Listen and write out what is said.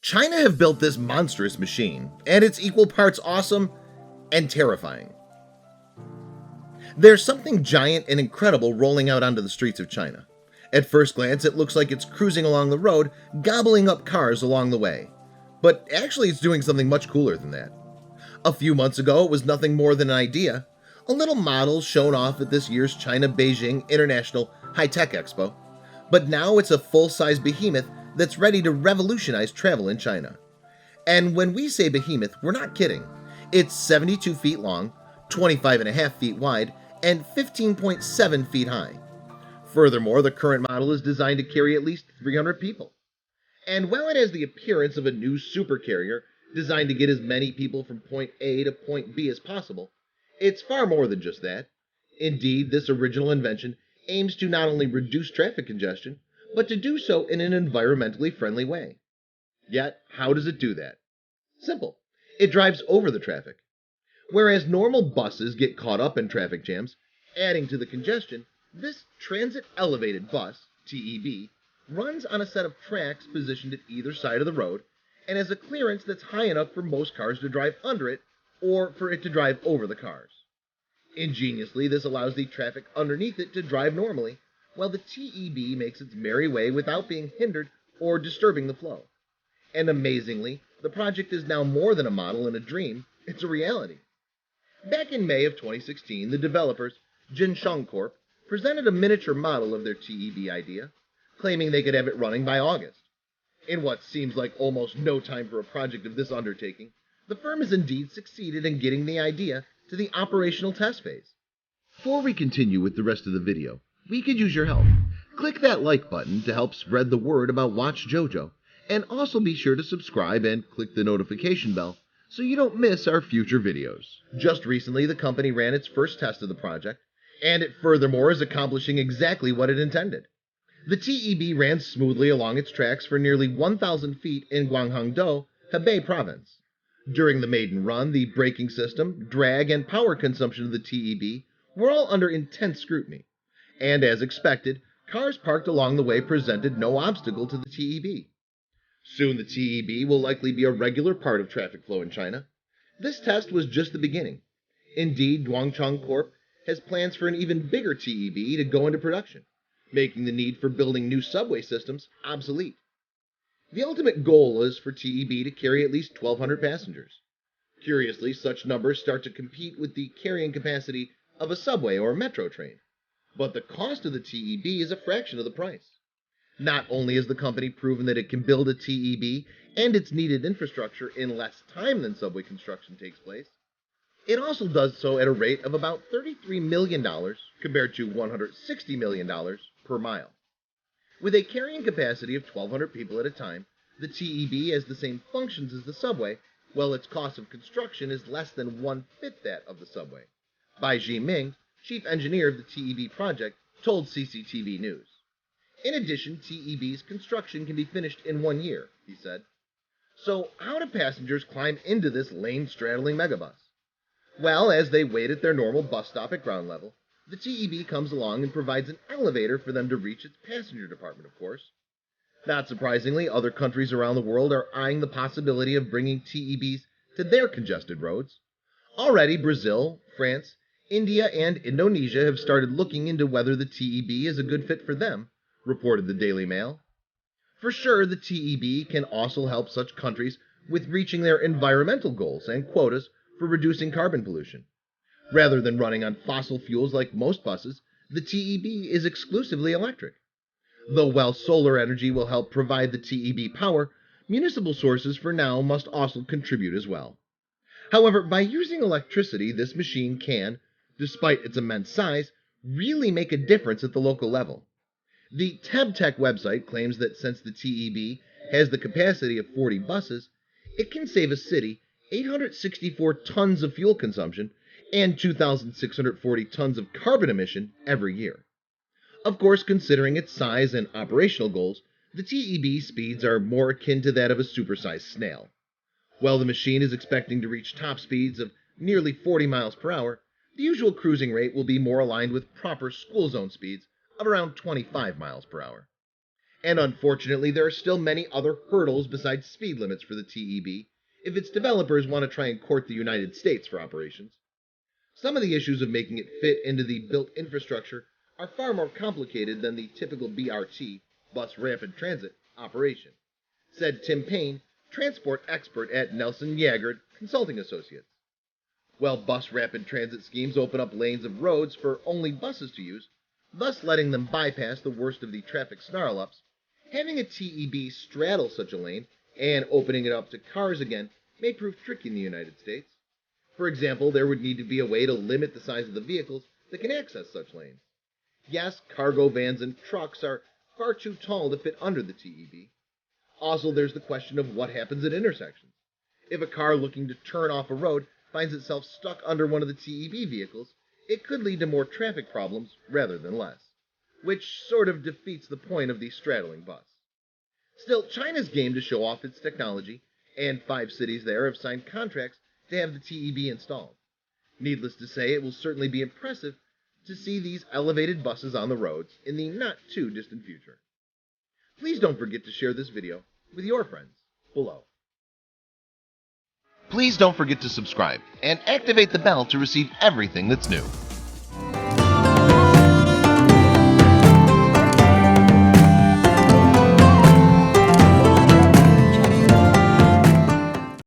China have built this monstrous machine, and it's equal parts awesome and terrifying. There's something giant and incredible rolling out onto the streets of China. At first glance, it looks like it's cruising along the road, gobbling up cars along the way. But actually, it's doing something much cooler than that. A few months ago, it was nothing more than an idea, a little model shown off at this year's China Beijing International High-Tech Expo. But now it's a full-size behemoth that's ready to revolutionize travel in China. And when we say behemoth, we're not kidding. It's 72 feet long, 25.5 feet wide, and 15.7 feet high. Furthermore, the current model is designed to carry at least 300 people. And while it has the appearance of a new supercarrier designed to get as many people from point A to point B as possible, it's far more than just that. Indeed, this original invention aims to not only reduce traffic congestion, but to do so in an environmentally friendly way. Yet, how does it do that? Simple. It drives over the traffic. Whereas normal buses get caught up in traffic jams, adding to the congestion, this transit elevated bus, TEB, runs on a set of tracks positioned at either side of the road and has a clearance that's high enough for most cars to drive under it or for it to drive over the cars. Ingeniously, this allows the traffic underneath it to drive normally, while the TEB makes its merry way without being hindered or disturbing the flow. And amazingly, the project is now more than a model and a dream, it's a reality. Back in May of 2016, the developers, Jinsong Corp, presented a miniature model of their TEB idea, claiming they could have it running by August. In what seems like almost no time for a project of this undertaking, the firm has indeed succeeded in getting the idea to the operational test phase. Before we continue with the rest of the video, we could use your help. Click that like button to help spread the word about watchJojo, and also be sure to subscribe and click the notification bell so you don't miss our future videos. Just recently, the company ran its first test of the project, and it furthermore is accomplishing exactly what it intended. The TEB ran smoothly along its tracks for nearly 1,000 feet in Gwanghangdo, Hebei province. During the maiden run, the braking system, drag, and power consumption of the TEB were all under intense scrutiny. And as expected, cars parked along the way presented no obstacle to the TEB. Soon the TEB will likely be a regular part of traffic flow in China. This test was just the beginning. Indeed, Guangcheng Corp has plans for an even bigger TEB to go into production, making the need for building new subway systems obsolete. The ultimate goal is for TEB to carry at least 1,200 passengers. Curiously, such numbers start to compete with the carrying capacity of a subway or metro train. But the cost of the TEB is a fraction of the price. Not only has the company proven that it can build a TEB and its needed infrastructure in less time than subway construction takes place, it also does so at a rate of about $33 million compared to $160 million per mile. With a carrying capacity of 1,200 people at a time, the TEB has the same functions as the subway, while its cost of construction is less than one-fifth that of the subway. Bai Ming, chief engineer of the TEB project, told CCTV News. In addition, TEB's construction can be finished in 1 year, he said. So how do passengers climb into this lane-straddling megabus? Well, as they wait at their normal bus stop at ground level, the TEB comes along and provides an elevator for them to reach its passenger department, of course. Not surprisingly, other countries around the world are eyeing the possibility of bringing TEBs to their congested roads. Already, Brazil, France, India, and Indonesia have started looking into whether the TEB is a good fit for them, reported the Daily Mail. For sure, the TEB can also help such countries with reaching their environmental goals and quotas for reducing carbon pollution. Rather than running on fossil fuels like most buses, the TEB is exclusively electric. Though while solar energy will help provide the TEB power, municipal sources for now must also contribute as well. However, by using electricity, this machine can, despite its immense size, really make a difference at the local level. The TEBTech website claims that since the TEB has the capacity of 40 buses, it can save a city 864 tons of fuel consumption and 2,640 tons of carbon emission every year. Of course, considering its size and operational goals, the TEB speeds are more akin to that of a supersized snail. While the machine is expecting to reach top speeds of nearly 40 miles per hour, The usual cruising rate will be more aligned with proper school zone speeds of around 25 miles per hour. And unfortunately, there are still many other hurdles besides speed limits for the TEB if its developers want to try and court the United States for operations. Some of the issues of making it fit into the built infrastructure are far more complicated than the typical BRT, bus rapid transit, operation, said Tim Payne, transport expert at Nelson Yagard Consulting Associates. While bus rapid transit schemes open up lanes of roads for only buses to use, thus letting them bypass the worst of the traffic snarl-ups, having a TEB straddle such a lane and opening it up to cars again may prove tricky in the United States. For example, there would need to be a way to limit the size of the vehicles that can access such lanes. Yes, cargo vans and trucks are far too tall to fit under the TEB. Also, there's the question of what happens at intersections. If a car looking to turn off a road finds itself stuck under one of the TEB vehicles, it could lead to more traffic problems rather than less, which sort of defeats the point of the straddling bus. Still, China's game to show off its technology, and 5 cities there have signed contracts to have the TEB installed. Needless to say, it will certainly be impressive to see these elevated buses on the roads in the not-too-distant future. Please don't forget to share this video with your friends below. Please don't forget to subscribe and activate the bell to receive everything that's new.